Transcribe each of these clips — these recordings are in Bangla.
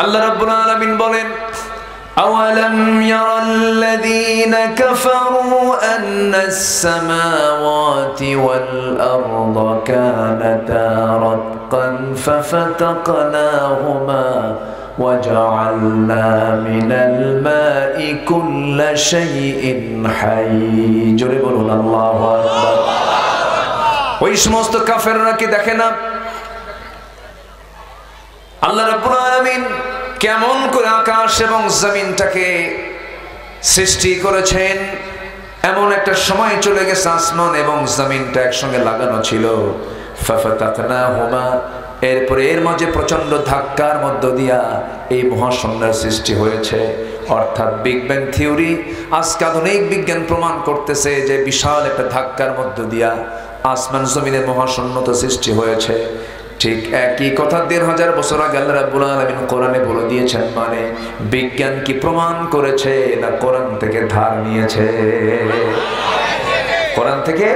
আল্লাহ রাব্বুল আলামিন বলেন, আওয়ালাম ইয়ারাল্লাযীনা কাফারু আন্নাস সামাওয়াতি ওয়াল আরদা কানাতা রাতকান ফাফাতাকনাহুমা وجعلنا من الماء كل شيء حي জোরে বলুন আল্লাহু আকবার। ওই সমস্ত কাফেররা কি দেখে না আল্লাহ রাব্বুল আলামিন কেমন করে আকাশ এবং জমিনটাকে সৃষ্টি করেছেন? এমন একটা সময় চলে গেছে আসমান এবং জমিনটা একসঙ্গে লাগানো ছিল, ফাফাতাকনাহুমা, এরপরে এর মাঝে প্রচন্ড ধাক্কার মধ্য দিয়া এই মহাশূন্যের সৃষ্টি হয়েছে। অর্থাৎ বিগ ব্যাং থিওরি, আজকে আধুনিক বিজ্ঞান প্রমাণ করতেছে যে বিশাল একটা ধাক্কার মধ্য দিয়া আসমান জমিনের মহাশূন্যতা সৃষ্টি হয়েছে। ঠিক একই কথা ১৫০০ বছর আগে আল্লাহ রাব্বুল আলামিন কোরআনে বলে দিয়েছেন। মানে বিজ্ঞান কি প্রমাণ করেছে না কোরআন থেকে ধার নিয়েছে? কোরআন থেকে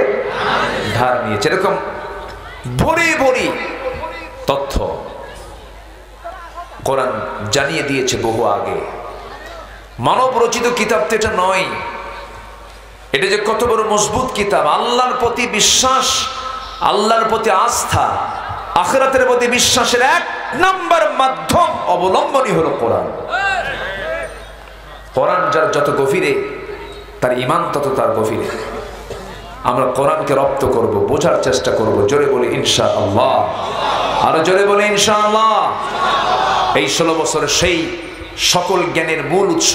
ধার নিয়েছে। এরকম ভরি ভরি তথ্য কোরআন জানিয়ে দিয়েছে বহু আগে। মানব রচিত কিতাব তো এটা নয়। এটা যে কত বড় মজবুত কিতাব! আল্লাহর প্রতি বিশ্বাস, আল্লাহর প্রতি আস্থা, আখিরাতের প্রতি বিশ্বাসের এক নাম্বার মাধ্যম অবলম্বনই হলো কোরআন। কোরআন যার যত গভীরে, তার ঈমান তত তার গভীরে। আমরা কোরআনকে রপ্ত করব, বোঝার চেষ্টা করব। জোরে বলি ইনশাআল্লাহ, আরো জোরে বলি ইনশাআল্লাহ। এই 16 বছরের সেই সকল জ্ঞানের মূল উৎস